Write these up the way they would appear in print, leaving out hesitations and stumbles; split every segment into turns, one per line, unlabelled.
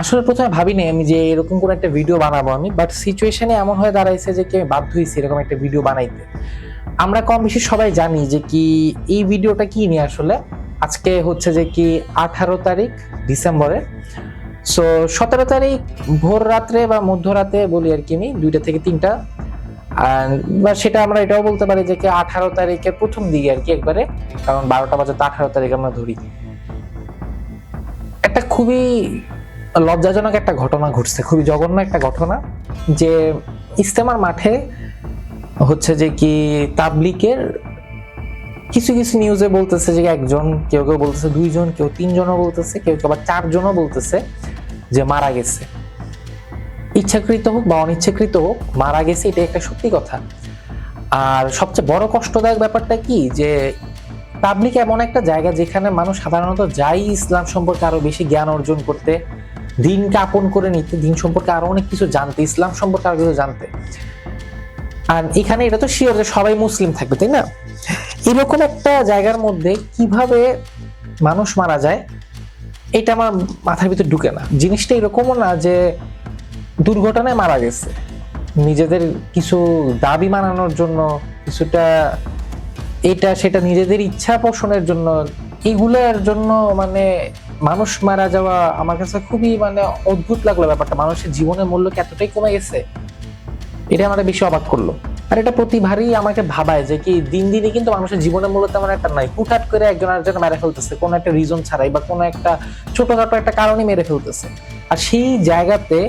আসলে প্রথমে ভাবিনি আমি যে এরকম করে একটা ভিডিও বানাবো আমি, বাট সিচুয়েশনে এমন হয়ে দাঁড়াইছে যে কি আমি বাধ্য হয়েছি এরকম একটা ভিডিও বানাইতে। আমরা কম বেশি সবাই জানি যে কি এই ভিডিওটা কি নিয়ে আসলে। আজকে হচ্ছে যে কি 18 তারিখ ডিসেম্বরের। সো 17 তারিখ ভোর রাত্রে বা মধ্যরাতে বলি আর কি, আমি 2টা থেকে 3টা। আর বা সেটা আমরা এটাও বলতে পারি যে কি 18 তারিখের প্রথম দিকে আর কি একবারে, কারণ 12টা বাজে তো 18 তারিখ আমরা ধরি। একটা খুবই লজ্জাজনক একটা ঘটনা ঘটছে, খুবই জঘন্য একটা ঘটনা। যে ইস্তেমার মাঠে হচ্ছে যে কি তাবলিকের কিছু কিছু নিউজে বলতেছে যে একজন, কেউ কেউ বলতেছে দুইজন, কেউ তিনজনও বলতেছে, কেউ কেউ আবার চারজনও বলতেছে যে মারা গেছে। ইচ্ছাকৃত হোক বা অনিচ্ছাকৃত হোক, মারা গেছে, এটা একটা সত্যি কথা। আর সবচেয়ে বড় কষ্টদায়ক ব্যাপারটা কি, যে তাবলিক এমন একটা জায়গা যেখানে মানুষ সাধারণত যাই ইসলাম সম্পর্কে আরো বেশি জ্ঞান অর্জন করতে, দিনকে আপন করে নিতে, দিন সম্পর্কে আরো অনেক কিছু জানতে, ইসলাম সম্পর্কে আরো কিছু জানতে। আর এখানে এটা তো শিওর যে সবাই মুসলিম থাকবে, তাই না? এরকম একটা জায়গার মধ্যে কিভাবে মানুষ মারা যায়, এটা আমার মাথার ভিতর ঢুকে না। জিনিসটা এরকমও না যে দুর্ঘটনায় মারা গেছে, নিজেদের কিছু দাবি মানানোর জন্য, কিছুটা এটা সেটা নিজেদের ইচ্ছা পোষণের জন্য, এগুলোর জন্য মানে মানুষ মারা যাওয়া আমার কাছে খুবই মানে অদ্ভুত লাগলো ব্যাপারটা। মানুষের জীবনের মূল্য কি এতটাই কমে গেছে? এটা আমাকে বেশি অবাক করলো। আর এটা প্রতিবারই আমাকে ভাবায় যে কি দিন দিনই কিন্তু মানুষের জীবনের মূল্য তেমন একটা নাই, হুটহাট করে একজন আরেকজন মেরে ফেলতেছে কোনো একটা রিজন ছাড়াই, বা কোনো একটা ছোটখাটো একটা কারণে মেরে ফেলতেছে। আর সেই জায়গাতে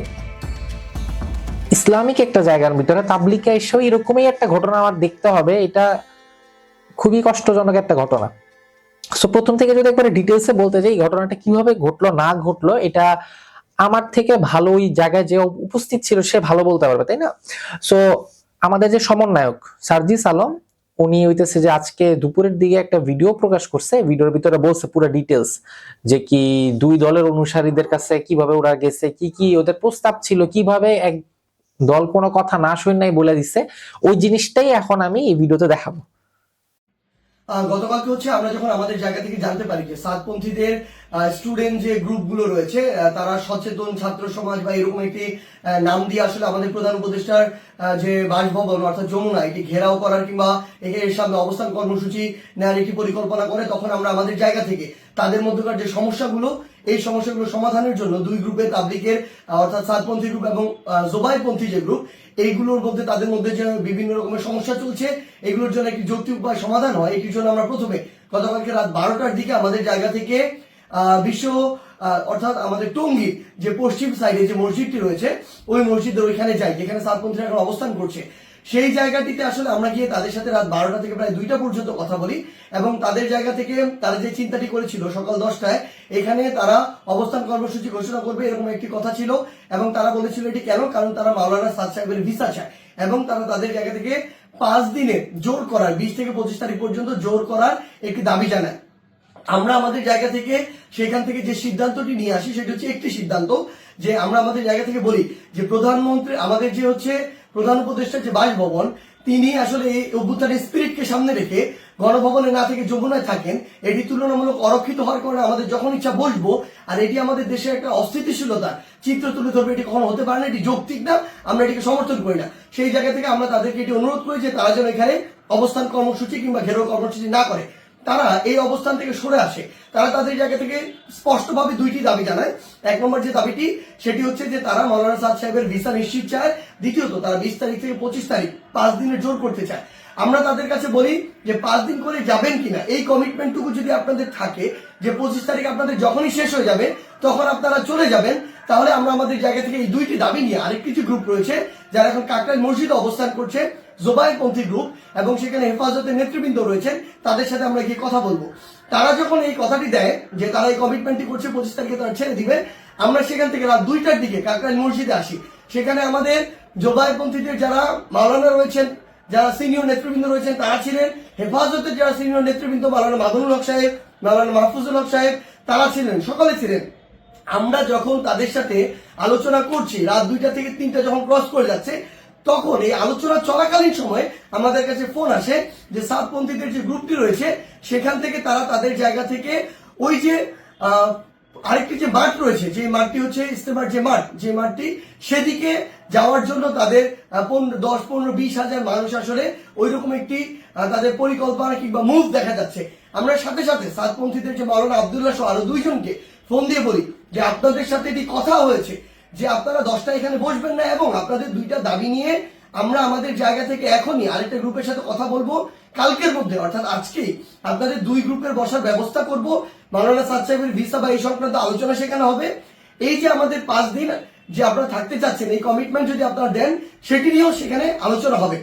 ইসলামিক একটা জায়গার ভিতরে তাবলিগে এসেও এরকমই একটা ঘটনা আমার দেখতে হবে, এটা খুবই কষ্টজনক একটা ঘটনা। সো প্রথম থেকে যদি একবারে ডিটেলসে বলতে যাই, এই ঘটনাটা কিভাবে ঘটলো না ঘটলো, এটা আমার থেকে ভালো ওই জায়গায় যে উপস্থিত ছিল সে ভালো বলতে পারবে, তাই না? সো আমাদের যে সমন্বয়ক সার্জিস আলম, উনি হইতেছে যে আজকে দুপুরের দিকে একটা ভিডিও প্রকাশ করছে। ভিডিওর ভিতরে বলছে পুরো ডিটেলস যে কি দুই দলের অনুসারীদের কাছে কিভাবে ওরা গেছে, কি কি ওদের প্রস্তাব ছিল, কিভাবে এক দল কোনো কথা না শুনে নাই বলে দিচ্ছে। ওই জিনিসটাই এখন আমি এই ভিডিওতে দেখাবো।
গতকালকে হচ্ছে আমরা যখন আমাদের জায়গা থেকে জানতে পারি যে সাতপন্থীদের স্টুডেন্ট যে গ্রুপগুলো রয়েছে তারা সচেতন ছাত্র সমাজ বা এরকম একটি নাম দিয়ে আসলে আমাদের প্রধান উপদেষ্টার যে বাসভবন অর্থাৎ যমুনা এটি ঘেরাও করার কিংবা এর সামনে অবস্থান কর্মসূচি নেওয়ার একটি পরিকল্পনা করে, তখন আমরা আমাদের জায়গা থেকে তাদের মধ্যকার যে সমস্যাগুলো, এই সমস্যাগুলো সমাধানের জন্য দুই গ্রুপে তাবলিকের অর্থাৎ সাতপন্থী গ্রুপ এবং জোবাইরপন্থী যে গ্রুপ, এইগুলোর মধ্যে তাদের মধ্যে যে বিভিন্ন রকমের সমস্যা চলছে, এগুলোর জন্য একটি যৌক্তিক উপায় সমাধান হয়, এটির জন্য আমরা প্রথমে গতকালকে রাত 12টার দিকে আমাদের জায়গা থেকে বিশ্ব অর্থাৎ আমাদের টঙ্গীর যে পশ্চিম সাইডে যে মসজিদটি রয়েছে ওই মসজিদের ওইখানে যাই, যেখানে সাতপন্থীরা এখন অবস্থান করছে। সেই জায়গাটিতে আসলে আমরা গিয়ে তাদের সাথে রাত 12টা থেকে প্রায় 2টা পর্যন্ত কথা বলি, এবং তাদের জায়গা থেকে তারা যে চিন্তাটি করেছিল সকাল 10টায় এখানে তারা অবস্থান কর্মসূচি ঘোষণা করবে এরকম একটি কথা ছিল। এবং তারা বলেছিল এটি কেন, কারণ তারা মাওলানা সাদ সাহেবের ভিসা চায় এবং তারা তাদের জায়গা থেকে 5 দিনের জোর করার 20 থেকে 25 তারিখ পর্যন্ত জোর করার একটি দাবি জানায়। আমরা আমাদের জায়গা থেকে সেখান থেকে যে সিদ্ধান্তটি নিয়ে আসি সেটা হচ্ছে একটি সিদ্ধান্ত, যে আমরা আমাদের জায়গা থেকে বলি যে প্রধানমন্ত্রী আমাদের যে হচ্ছে প্রধান উপদেষ্টার যে বাসভবন, তিনি আসলে এই অভ্যুত্থানের স্পিরিটকে সামনে রেখে গণভবনে না থেকে যমুনায় থাকেন। এটি তুলনামূলক অরক্ষিত হওয়ার কারণে আমাদের যখন ইচ্ছা বসবো, আর এটি আমাদের দেশের একটা অস্থিতিশীলতার চিত্র তুলে ধরবে, এটি কখনো হতে পারে না, এটি যৌক্তিক না, আমরা এটিকে সমর্থন করি না। সেই জায়গা থেকে আমরা তাদেরকে এটি অনুরোধ করি যে তারা যেন এখানে অবস্থান কর্মসূচি কিংবা ঘেরাও কর্মসূচি না করে, তারা এই অবস্থান থেকে সরে আসে। তারা তাদের জায়গা থেকে স্পষ্টভাবে দুইটি দাবি জানায়। এক নম্বর যে দাবিটি সেটি হচ্ছে যে তারা মাওলানা সাদ সাহেবের ভিসা নিশ্চিত চায়। দ্বিতীয়ত তারা 20 তারিখ থেকে 25 তারিখ 5 দিনের জোর করতে চায়। আমরা তাদের কাছে বলি যে 5 দিন করে যাবেন কিনা, এই কমিটমেন্টটুকু যদি আপনাদের থাকে যে 25 তারিখ আপনাদের যখনই শেষ হয়ে যাবে তখন আপনারা চলে যাবেন, তাহলে আমরা আমাদের জায়গা থেকে এই দুইটি দাবি নিয়ে আরেক কিছু গ্রুপ রয়েছে যারা এখন কাকরাইল মসজিদে অবস্থান করছে, জোবাইরপন্থী গ্রুপ, এবং সেখানে হেফাজতের নেতৃবৃন্দ রয়েছেন, তাদের সাথে আমরা গিয়ে কথা বলবো। তারা যখন এই কথাটি দেয় যে তারা এই কমিটমেন্টটি করছে 25 তারিখে তারা ছেড়ে দিবে, আমরা সেখান থেকে রাত 2টার দিকে কাকরাইল মসজিদে আসি। সেখানে আমাদের জোবাইরপন্থীদের যারা মাওলানা রয়েছেন, যারা সিনিয়র নেতৃবৃন্দ রয়েছেন তারা ছিলেন, হেফাজতের যারা সিনিয়র নেতৃবৃন্দ মাওলানা মাদুনুল হক সাহেব, মাওলানা মাহফুজুল হক সাহেব, তারা ছিলেন, সকলে ছিলেন। আমরা যখন তাদের সাথে আলোচনা করছি রাত 2টা থেকে 3টা যখন ক্রস করে যাচ্ছে, তখন এই আলোচনা চলাকালীন সময় আমাদের কাছে ফোন আসে যে সাতপন্থীদের যে গ্রুপটি রয়েছে সেখান থেকে তারা তাদের জায়গা থেকে ওই যে আরেকটি যে মাঠ রয়েছে, যে মাঠটি হচ্ছে ইস্তেমার যে মাঠটি সেদিকে যাওয়ার জন্য তাদের 10, 15, 20 হাজার মানুষ আসলে ওই রকম একটি তাদের পরিকল্পনা কিংবা মুভ দেখা যাচ্ছে। আমরা সাথে সাথে সাতপন্থীদের যে মাওলানা আব্দুল্লাহ সহ আরো 2 জনকে ফোন দিয়ে বলি যে আপনাদের সাথে এটি কথা হয়েছে যে আপনারা 10টা এখানে বসবেন না, এবং আপনাদের 2টা দাবি নিয়ে আমরা আমাদের জায়গা থেকে এখনই আরেকটা গ্রুপের সাথে কথা বলবো, কালকের মধ্যে অর্থাৎ আজকেই আপনাদের 2 গ্রুপের বসার ব্যবস্থা করব। মাওলানা সাদ সাহেবের ভিসা বা এই সংক্রান্ত আলোচনা সেখানে হবে। এই যে আমাদের 5 দিন যে আপনারা থাকতে চাচ্ছেন, এই কমিটমেন্ট যদি আপনারা দেন সেটি নিয়েও সেখানে আলোচনা হবে।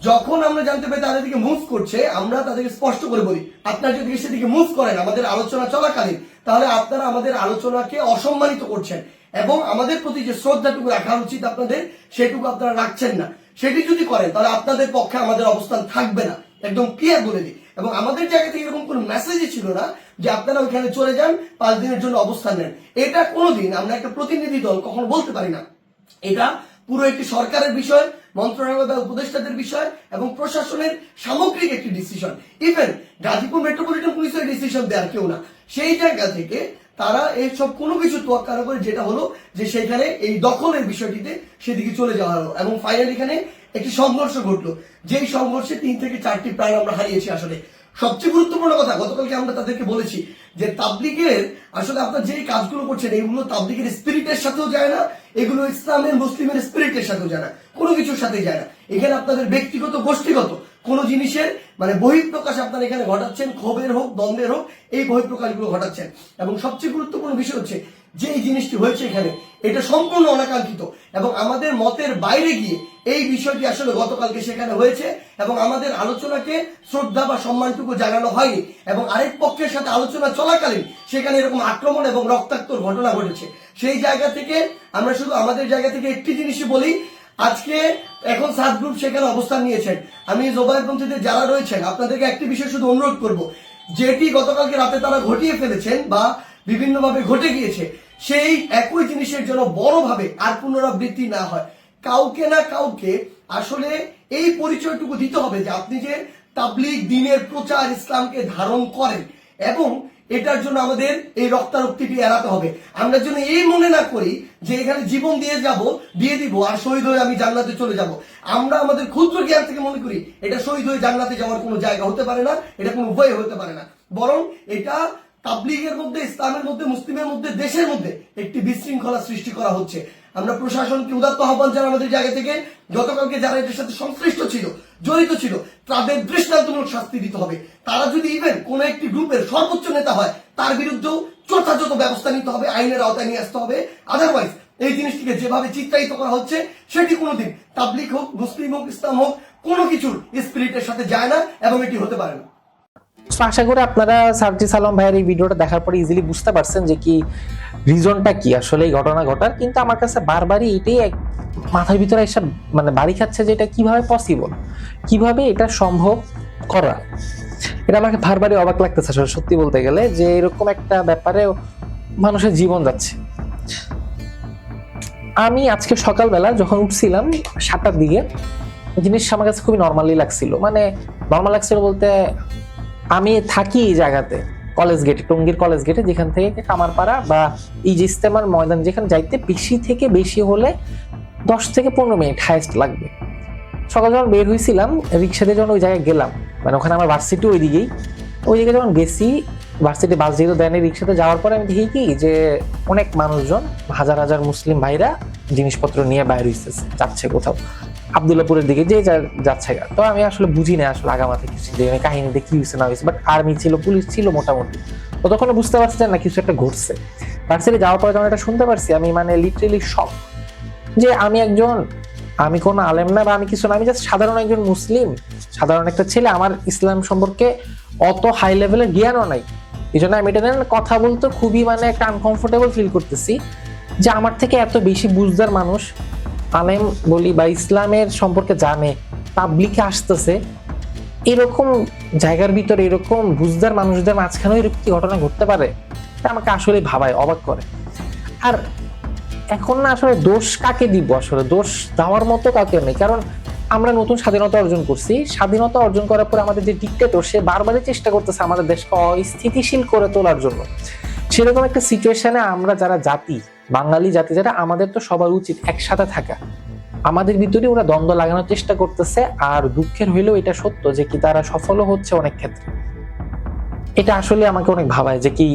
যখন আমরা জানতে পারি তাদের দিকে মুভ করছে, আমরা তাদেরকে স্পষ্ট করে বলি আপনারা যদি সেদিকে মুভ করেন আমাদের আলোচনা চলাকালীন, তাহলে আপনারা আমাদের আলোচনাকে অসম্মানিত করছেন এবং আমাদের প্রতি যে শ্রদ্ধাটুকু রাখা উচিত আপনাদের সেটুকু আপনারা রাখছেন না। সেটি যদি করেন তাহলে আপনাদের পক্ষে আমাদের অবস্থান থাকবে না, একদম ক্লিয়ার বলে দিই। এবং আমাদের জায়গা থেকে এরকম কোনো মেসেজই ছিল না যে আপনারা ওইখানে চলে যান 5 দিনের জন্য অবস্থান নেন। এটা কোনোদিন আমরা একটা প্রতিনিধি দল কখনো বলতে পারি না। এটা পুরো একটি সরকারের বিষয়, মন্ত্রণালয় বা উপদেষ্টাদের বিষয় এবং প্রশাসনের সামগ্রিক একটি ডিসিশন। ইভেন গাজীপুর মেট্রোপলিটন পুলিশের ডিসিশন দেওয়ার কেউ না। সেই জায়গা থেকে তারা এইসব কোনো কিছু তোয়াক্কা না করে যেটা হলো যে সেখানে এই দখলের বিষয়টিতে সেদিকে চলে যাওয়া হলো এবং ফাইনালি এখানে একটি সংঘর্ষ ঘটলো, যেই সংঘর্ষে 3 থেকে 4টি প্রাণ আমরা হারিয়েছি। আসলে সবচেয়ে গুরুত্বপূর্ণ কথা, গতকালকে আমরা তাদেরকে বলেছি যে তাবলিগের আসলে আপনারা যেই কাজগুলো করছেন এগুলো তাবলিগের স্পিরিটের সাথেও যায় না, এগুলো ইসলামের মুসলিমের স্পিরিটের সাথেও যায় না, কোনো কিছুর সাথে যায় না। এখানে আপনাদের ব্যক্তিগত গোষ্ঠীগত কোন জিনিসের মানে বহিঃপ্রকাশ আপনারা এখানে ঘটাচ্ছেন, ক্ষোভের হোক দ্বন্দ্বের হোক, এই বহিঃপ্রকাশগুলো ঘটাচ্ছেন। এবং সবচেয়ে গুরুত্বপূর্ণ বিষয় হচ্ছে যে এই জিনিসটি হয়েছে এখানে এটা সম্পূর্ণ অনাকাঙ্ক্ষিত এবং আমাদের মতের বাইরে গিয়ে এই বিষয়টি আসলে গতকালকে সেখানে হয়েছে এবং আমাদের আলোচনাকে শ্রদ্ধা বা সম্মানটুকু জানানো হয়নি এবং আরেক পক্ষের সাথে আলোচনা চলাকালীন সেখানে এরকম আক্রমণ এবং রক্তাক্ত ঘটনা ঘটেছে। সেই জায়গা থেকে আমরা শুধু আমাদের জায়গা থেকে একটি জিনিসই বলি, আজকে এখন 7 গ্রুপ সেখানে অবস্থান নিয়েছেন। আমি জোবায়েরপন্থীদের যারা রয়েছেন আপনাদেরকে একটি বিষয় শুধু অনুরোধ করব, যেটি গতকালকে রাতে তারা ঘটিয়ে ফেলেছেন বা বিভিন্নভাবে ঘটে গিয়েছে, সেই একই জিনিসের জন্য বড়ভাবে আর পুনরাবৃত্তি না হয়। কাউকে না কাউকে আসলে এই পরিচয়টুকু দিতে হবে যে আপনি যে তাবলিগ দিনের প্রচার ইসলামকে ধারণ করেন এবং এটার জন্য আমাদের এই রক্তারক্তিটি এড়াতে হবে। আমরা যেন এই মনে না করি যে এখানে জীবন দিয়ে দিব আর শহীদ হয়ে আমি জান্নাতে চলে যাব। আমরা আমাদের ক্ষুদ্র জ্ঞান থেকে মনে করি এটা শহীদ হয়ে জান্নাতে যাওয়ার কোনো জায়গা হতে পারে না, এটা কোনো উপায় হতে পারে না, বরং এটা তাবলিগের মধ্যে, ইসলামের মধ্যে, মুসলিমের মধ্যে, দেশের মধ্যে একটি বিশৃঙ্খলা সৃষ্টি করা হচ্ছে। আমরা প্রশাসনকে উদাত্ত আহ্বান জানাই আমাদের জায়গা থেকে, গতকালকে যারা এটার সাথে সংশ্লিষ্ট ছিল, জড়িত ছিল, তাদের দৃষ্টান্তমূলক শাস্তি দিতে হবে। তারা যদি ইভেন কোন একটি গ্রুপের সর্বোচ্চ নেতা হয় তার বিরুদ্ধেও যথাযথ ব্যবস্থা নিতে হবে, আইনের আওতায় নিয়ে আসতে হবে। আদারওয়াইজ এই জিনিসটিকে যেভাবে চিত্রায়িত করা হচ্ছে সেটি কোনোদিন তাবলিগ হোক, মুসলিম হোক, ইসলাম হোক, কোনো কিছুর স্পিরিটের সাথে যায় না এবং এটি হতে পারে না।
আশা করি আপনারা সার্জিস আলম ভাইয়ের এই ভিডিওটা দেখার পরে ইজিলি বুঝতে পারছেন যে কি রিজনটা কি আসলে এই ঘটনা ঘটার। কিন্তু আমার কাছে বারবারই এটাই মাথার ভিতরে এসে মানে বাড়ি খাচ্ছে যে এটা কিভাবে পসিবল, কিভাবে এটা সম্ভব করা। এটা আমাকে বারবারই অবাক লাগতেছে আসলে সত্যি বলতে গেলে, যে এরকম একটা ব্যাপারে মানুষের জীবন যাচ্ছে। আমি আজকে সকালবেলা যখন উঠছিলাম 7টার দিকে, জিনিসটা আমার কাছে খুবই নর্মালি লাগছিল। মানে নর্মাল লাগছিল বলতে আমি থাকি এই জায়গাতে কলেজ গেটে, টঙ্গীর কলেজ গেটে, যেখান থেকে কামারপাড়া বা এই যে ইস্তেমার ময়দান যেখানে যাইতে বেশি থেকে বেশি হলে 10 থেকে 15 মিনিট হাইস্ট লাগবে। সকাল যখন বের হয়েছিলাম রিক্সাতে যখন ওই জায়গায় গেলাম, মানে ওখানে আমার ভার্সিটি ওইদিকেই, ওই জায়গায় যখন গেছি ভার্সিটি বাস যেহেতু দেয়নি, রিক্সাতে যাওয়ার পরে আমি দেখি কি যে অনেক মানুষজন, হাজার হাজার মুসলিম ভাইরা জিনিসপত্র নিয়ে বাইরে হইতেছে, যাচ্ছে কোথাও আব্দুল্লাপুরের দিকে, যে যাচ্ছে। তো আমি আসলে বুঝি না আসলে আগামাতে কিছু যে কাহিনীতে কি হয়েছে না হয়েছে, বাট আর্মি ছিল, পুলিশ ছিল মোটামুটি, তো তখন বুঝতে পারছি না কিছু একটা ঘটছে। ভার্সিটি যাওয়ার পরে যখন এটা শুনতে পারছি আমি মানে লিটারেলি শক, যে আমি কোনো আলেম না বা আমি কিছু না, আমি জাস্ট সাধারণ একজন মুসলিম, সাধারণ একটা ছেলে, আমার ইসলাম সম্পর্কে অত হাই লেভেলের জ্ঞানও নাই। এই জন্য আমি এটা কথা বলতে খুবই মানে একটা আনকমফোর্টেবল ফিল করতেছি যে আমার থেকে এত বেশি বুঝদার মানুষ, আলেম বলি বা ইসলামের সম্পর্কে জানে, তাবলিগে আসতেছে, এরকম জায়গার ভিতরে এরকম বুঝদার মানুষদের মাঝখানেও এরকম কি ঘটনা ঘটতে পারে, এটা আমাকে আসলে ভাবায়, অবাক করে। আর এখন না আসলে দোষ কাকে দিব, আসলে দোষ দেওয়ার মতো কাকে নেই, কারণ আমরা নতুন স্বাধীনতা অর্জন করছি। স্বাধীনতা অর্জন করার পর আমাদের যে ডিক্টেটর, সে বারবারই চেষ্টা করতেছে আমাদের দেশকে অস্থিতিশীল করে তোলার জন্য। সেরকম একটা সিচুয়েশনে আমরা যারা জাতি, বাঙালি জাতি যারা, আমাদের তো সবার উচিত একসাথে থাকা। আমাদের ভিতরে ওরা দ্বন্দ্ব লাগানোর চেষ্টা করতেছে, আর দুঃখের হইলেও এটা সত্য যে কি তারা সফলও হচ্ছে অনেক ক্ষেত্রে। এটা আসলে আমাকে অনেক ভাবায় যে কি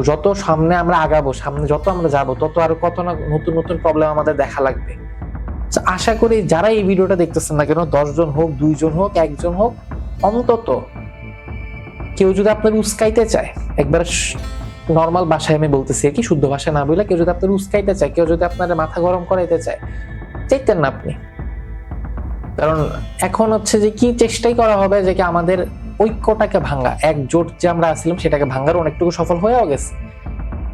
যত সামনে আমরা আগাবো, সামনে যত আমরা যাবো, তত আরো কত না নতুন নতুন প্রবলেম আমাদের দেখা লাগবে। তো আশা করি যারা এই ভিডিওটা দেখতেছেন না কেন, 10 জন হোক, 2 জন হোক, 1 জন হোক, অন্তত কেউ যদি আপনার উস্কাইতে চায়, একবার নর্মাল ভাষায় আমি বলতেছি আর কি, শুদ্ধ ভাষা না বলে, কেউ যদি আপনার উস্কাইতে চায়, কেউ যদি আপনার মাথা গরম করাইতে চায়, চাইতেন না আপনি। কারণ এখন হচ্ছে যে কি চেষ্টাই করা হবে যে কি আমাদের ঐক্যটাকে ভাঙা, একজোট যে আমরা আছিলাম সেটাকে ভাঙার অনেকটুকু সফল হয়েও গেছে।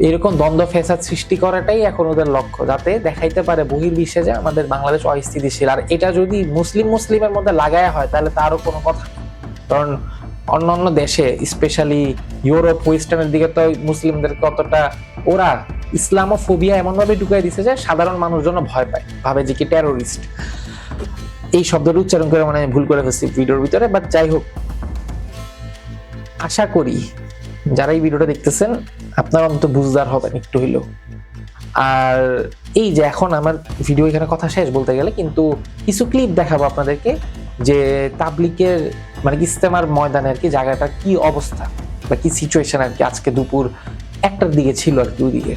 এরকম দ্বন্দ্ব ফ্যাসাদ সৃষ্টি করাটাই এখন ওদের লক্ষ্য, যাতে দেখাইতে পারে বহির্বিশ্বে যে আমাদের বাংলাদেশ অস্থিতিশীল। আর এটা যদি মুসলিমের মধ্যে লাগায়া হয় তাহলে তারও কোনো কথা নেই। কারণ অন্যান্য দেশে, স্পেশালি ইউরোপ, ওয়েস্টার্নের দিকে তো মুসলিমদেরকে অতটা, ওরা ইসলামোফোবিয়া এমন ভাবে ঢুকাই দিছে যে সাধারণ মানুষজন ভয় পায়, ভাবে যে কি টেরোরিস্ট। এই শব্দটা উচ্চারণ করে মানে ভুল করে ফেলছি ভিডিওর ভিতরে, বাট যাই হোক, আশা করি যারা এই ভিডিওটা দেখতেছেন আপনারা অন্তত বুঝদার হবেন একটু হইলেও। আর এই যে এখন আমার ভিডিও এখানে কথা শেষ বলতে গেলে, কিন্তু কিছু ক্লিপ দেখাবো আপনাদেরকে যে তাবলিগের মানে ইজতেমার ময়দানে আর কি জায়গাটা কি অবস্থা বা কি সিচুয়েশন আর কি আজকে দুপুর 1টার দিকে ছিল আর কি ওইদিকে।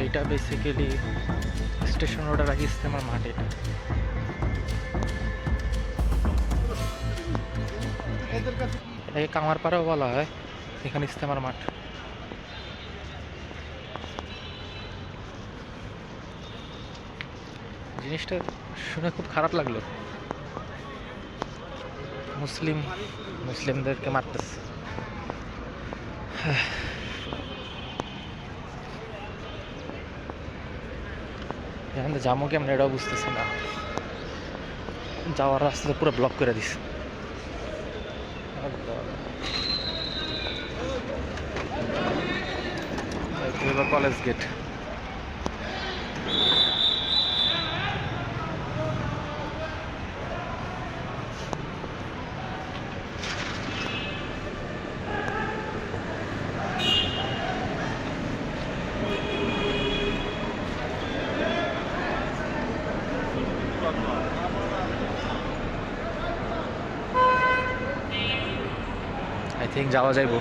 এইটা বেসিক্যালি স্টেশন রোডের আগে ইজতেমার মাঠ। এটাকে কামারপাড়াও বলা হয়, এখানে ইজতেমার মাঠ। জিনিসটা শুনে খুব খারাপ লাগলো। মুসলিমদেরকে মারতেছে। এখান থেকে যাবো কেমন এটাও বুঝতেছি না, যাওয়ার রাস্তাটা পুরো ব্লক করে দিছে। College gate. আই থিঙ্ক যাওয়া যাইব।